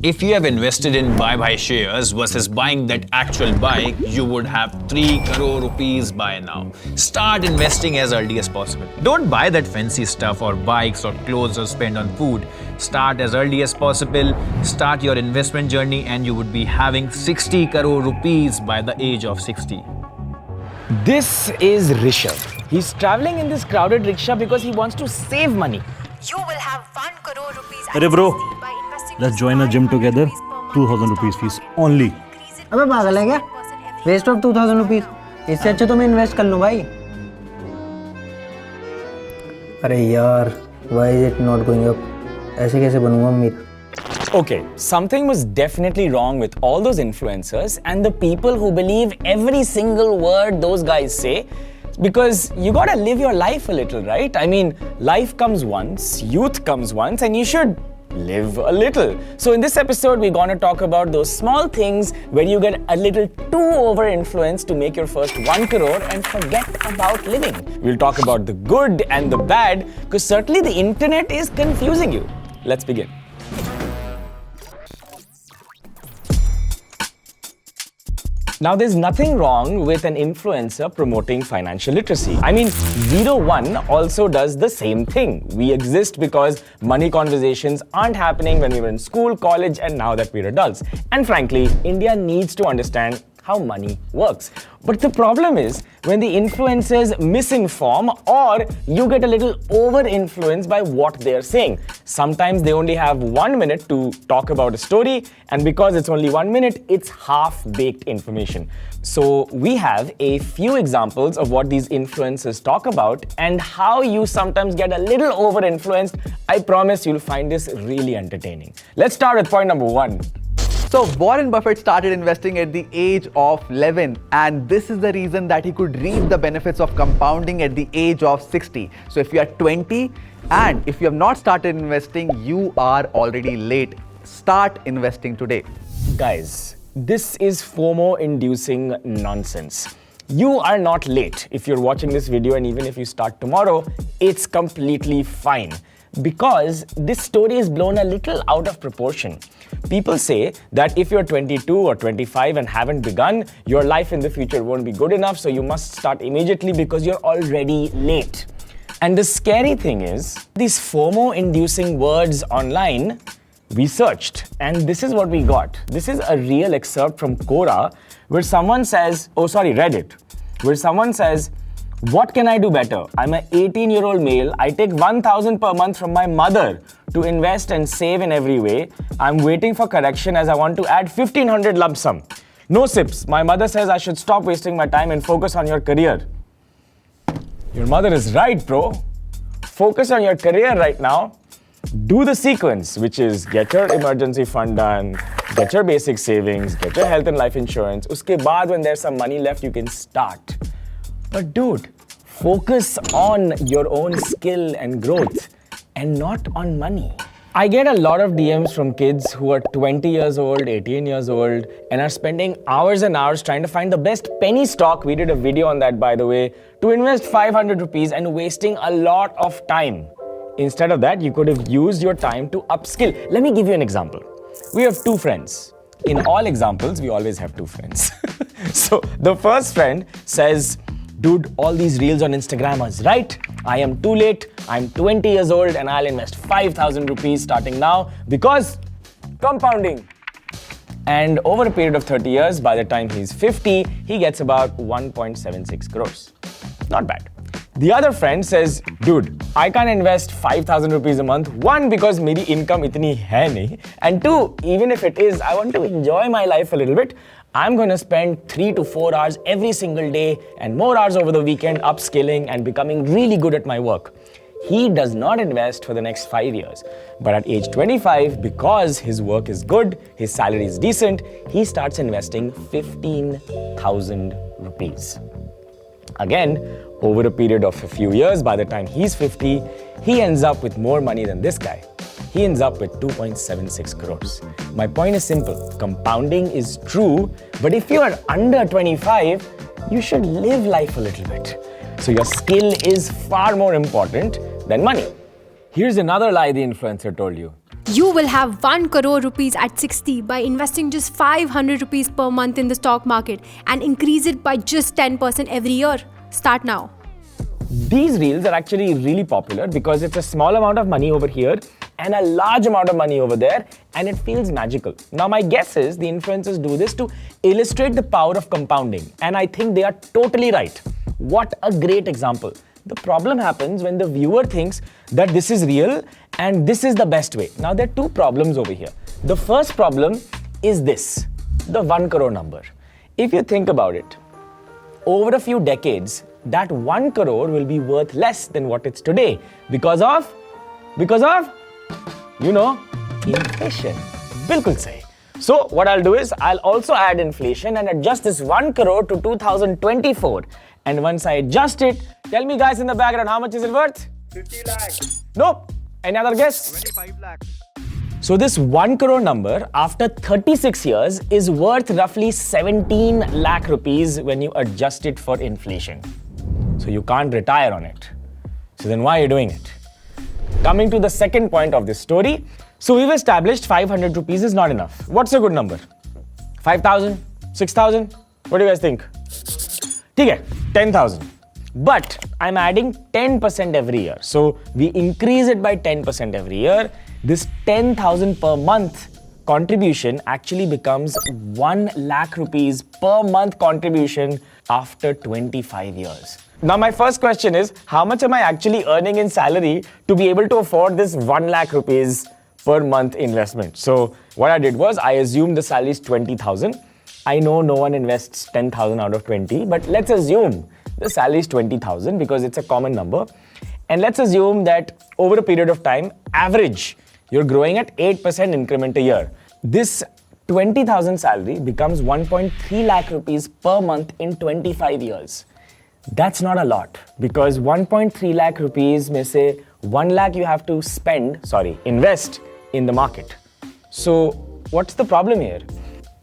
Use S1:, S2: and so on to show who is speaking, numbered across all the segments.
S1: If you have invested in buy shares versus buying that actual bike, you would have 3 crore rupees by now. Start investing as early as possible. Don't buy that fancy stuff or bikes or clothes or spend on food. Start as early as possible. Start your investment journey and you would be having 60 crore rupees by the age of 60.
S2: This is Rishabh. He's traveling in this crowded rickshaw because he wants to save money.
S3: You will have 1 crore rupees.
S4: Hey bro, let's join a gym together. 2000 rupees fees only.
S5: अबे पागल है क्या? Waste of 2000 rupees. इससे अच्छा तो मैं invest कर लूँ भाई. अरे यार, why is it not going up? ऐसे कैसे बनूँगा अमीर?
S2: Okay, something was definitely wrong with all those influencers and the people who believe every single word those guys say. Because you gotta live your life a little, right? I mean, life comes once, youth comes once, and you should live a little. So in this episode, we're gonna talk about those small things where you get a little too over-influenced to make your first 1 crore and forget about living. We'll talk about the good and the bad, because certainly the internet is confusing you. Let's begin. Now, there's nothing wrong with an influencer promoting financial literacy. I mean, 01 also does the same thing. We exist because money conversations aren't happening when we were in school, college, and now that we're adults. And frankly, India needs to understand how money works. But the problem is when the influencers misinform or you get a little over-influenced by what they're saying. Sometimes they only have 1 minute to talk about a story, and because it's only 1 minute, it's half-baked information. So we have a few examples of what these influencers talk about and how you sometimes get a little over-influenced. I promise you'll find this really entertaining. Let's start with point number 1.
S6: So Warren Buffett started investing at the age of 11, and this is the reason that he could reap the benefits of compounding at the age of 60. So if you are 20 and if you have not started investing, you are already late. Start investing today.
S2: Guys, this is FOMO-inducing nonsense. You are not late. If you're watching this video and even if you start tomorrow, it's completely fine. Because this story is blown a little out of proportion. People say that if you're 22 or 25 and haven't begun, your life in the future won't be good enough, so you must start immediately because you're already late. And the scary thing is, these FOMO-inducing words online, we searched, and this is what we got. This is a real excerpt from Quora, where someone says, Reddit, where someone says, "What can I do better? I'm an 18-year-old male. I take 1,000 per month from my mother to invest and save in every way. I'm waiting for correction as I want to add 1,500 lump sum. No sips. My mother says I should stop wasting my time and focus on your career." Your mother is right, bro. Focus on your career right now. Do the sequence, which is get your emergency fund done, get your basic savings, get your health and life insurance. Uske baad, when there's some money left, you can start. But dude, focus on your own skill and growth and not on money. I get a lot of DMs from kids who are 20 years old, 18 years old, and are spending hours and hours trying to find the best penny stock. We did a video on that, by the way, to invest 500 rupees and wasting a lot of time. Instead of that, you could have used your time to upskill. Let me give you an example. We have 2 friends. In all examples, we always have 2 friends. So the first friend says, "Dude, all these reels on Instagram are right. I am too late. I'm 20 years old and I'll invest 5,000 rupees starting now because compounding." And over a period of 30 years, by the time he's 50, he gets about 1.76 crores. Not bad. The other friend says, "Dude, I can't invest 5,000 rupees a month. 1, because meri income itni hai nahi. And 2, even if it is, I want to enjoy my life a little bit. I'm going to spend 3 to 4 hours every single day and more hours over the weekend upskilling and becoming really good at my work." He does not invest for the next 5 years. But at age 25, because his work is good, his salary is decent, he starts investing 15,000 rupees. Again, over a period of a few years, by the time he's 50, he ends up with more money than this guy. He ends up with 2.76 crores. My point is simple. Compounding is true, but if you are under 25, you should live life a little bit. So your skill is far more important than money. Here's another lie the influencer told you.
S7: You will have 1 crore rupees at 60 by investing just 500 rupees per month in the stock market and increase it by just 10% every year. Start now.
S2: These reels are actually really popular because it's a small amount of money over here and a large amount of money over there, and it feels magical. Now, my guess is the influencers do this to illustrate the power of compounding, and I think they are totally right. What a great example. The problem happens when the viewer thinks that this is real and this is the best way. Now, there are two problems over here. The first problem is this, the 1 crore number. If you think about it, over a few decades, that 1 crore will be worth less than what it's today because of, you know, inflation. Bilkul sahi. So what I'll do is I'll also add inflation and adjust this 1 crore to 2024. And once I adjust it, tell me guys in the background, how much is it worth?
S8: 50 lakhs.
S2: Nope. Any other guess?
S8: 25 lakhs.
S2: So this 1 crore number after 36 years is worth roughly 17 lakh rupees when you adjust it for inflation. So you can't retire on it. So then why are you doing it? Coming to the second point of this story. So we've established 500 rupees is not enough. What's a good number? 5,000? 6,000? What do you guys think? Okay, 10,000. But I'm adding 10% every year. So we increase it by 10% every year. This 10,000 per month contribution actually becomes 1 lakh rupees per month contribution after 25 years. Now my first question is, how much am I actually earning in salary to be able to afford this 1 lakh rupees per month investment? So what I did was I assumed the salary is 20,000. I know no one invests 10,000 out of 20, but let's assume the salary is 20,000 because it's a common number. And let's assume that over a period of time, average, you're growing at 8% increment a year. This 20,000 salary becomes 1.3 lakh rupees per month in 25 years. That's not a lot because 1.3 lakh rupees may say 1 lakh you have to invest in the market. So what's the problem here?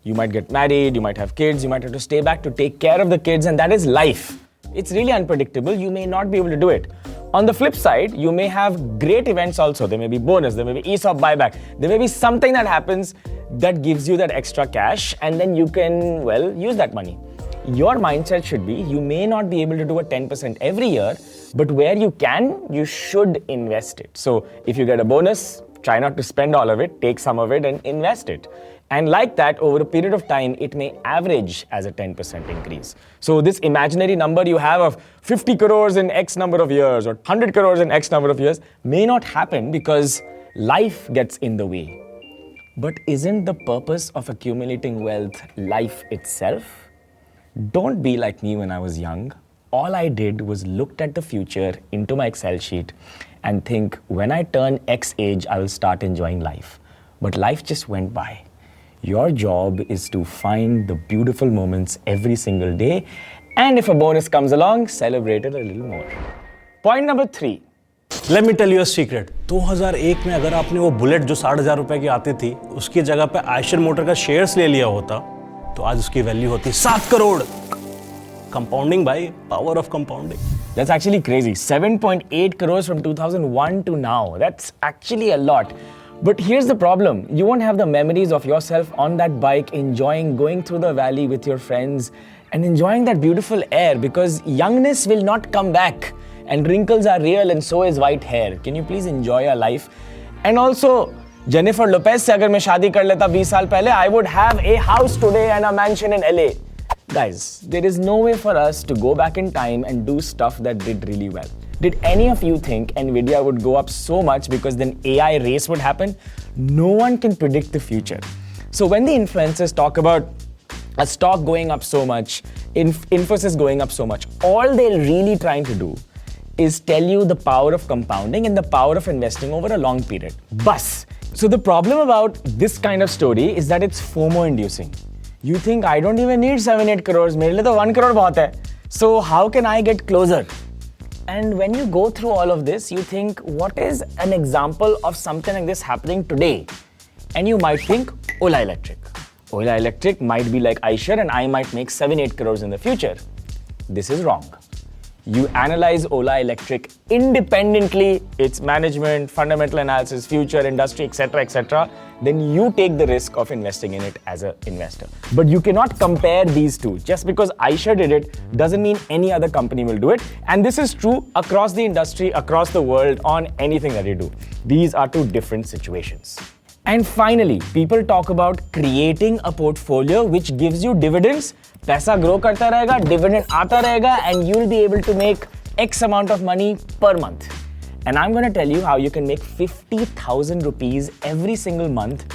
S2: You might get married, you might have kids, you might have to stay back to take care of the kids, and that is life. It's really unpredictable. You may not be able to do it. On the flip side, you may have great events also. There may be bonus, there may be ESOP buyback. There may be something that happens that gives you that extra cash, and then you can, use that money. Your mindset should be, you may not be able to do a 10% every year, but where you can, you should invest it. So if you get a bonus, try not to spend all of it, take some of it and invest it. And like that, over a period of time, it may average as a 10% increase. So this imaginary number you have of 50 crores in X number of years or 100 crores in X number of years may not happen because life gets in the way. But isn't the purpose of accumulating wealth life itself? Don't be like me when I was young. All I did was looked at the future into my Excel sheet and think, when I turn X age, I will start enjoying life. But life just went by. Your job is to find the beautiful moments every single day, and if a bonus comes along, celebrate it a little more. Point number 3.
S4: Let me tell you a secret. 2001 में अगर आपने वो bullet जो 60,000 रुपए की आती थी, उसकी जगह पे आयशर मोटर का शेयर्स ले लिया होता, तो आज उसकी वैल्यू होती 7 crore. Compounding by power of compounding.
S2: That's actually crazy. 7.8 crores from 2001 to now. That's actually a lot. But here's the problem. You won't have the memories of yourself on that bike, enjoying going through the valley with your friends and enjoying that beautiful air, because youngness will not come back and wrinkles are real and so is white hair. Can you please enjoy your life? And also, Jennifer Lopez se agar main shaadi kar leta 20 saal pehle, I would have a house today and a mansion in LA. Guys, there is no way for us to go back in time and do stuff that did really well. Did any of you think Nvidia would go up so much because then AI race would happen? No one can predict the future. So when the influencers talk about a stock going up so much, Infosys going up so much, all they're really trying to do is tell you the power of compounding and the power of investing over a long period. Bus. So the problem about this kind of story is that it's FOMO inducing. You think I don't even need 7-8 crores, mere liye to 1 crore bahut hai. So how can I get closer? And when you go through all of this, you think, what is an example of something like this happening today? And you might think, Ola Electric. Ola Electric might be like iShare and I might make 7-8 crores in the future. This is wrong. You analyze Ola Electric independently, its management, fundamental analysis, future, industry, etc. Then you take the risk of investing in it as an investor. But you cannot compare these two. Just because iShares did it doesn't mean any other company will do it. And this is true across the industry, across the world, on anything that you do. These are two different situations. And finally, people talk about creating a portfolio which gives you dividends. Paisa grow karta rahega, dividend aata rahega, and you'll be able to make X amount of money per month. And I'm going to tell you how you can make 50,000 rupees every single month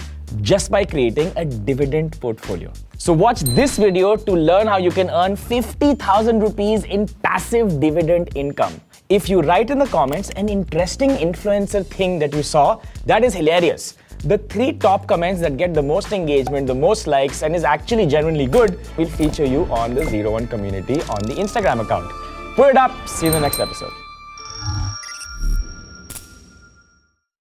S2: just by creating a dividend portfolio. So watch this video to learn how you can earn 50,000 rupees in passive dividend income. If you write in the comments an interesting influencer thing that you saw, that is hilarious. The 3 top comments that get the most engagement, the most likes, and is actually genuinely good will feature you on the 01 community on the Instagram account. Put it up. See you in the next episode.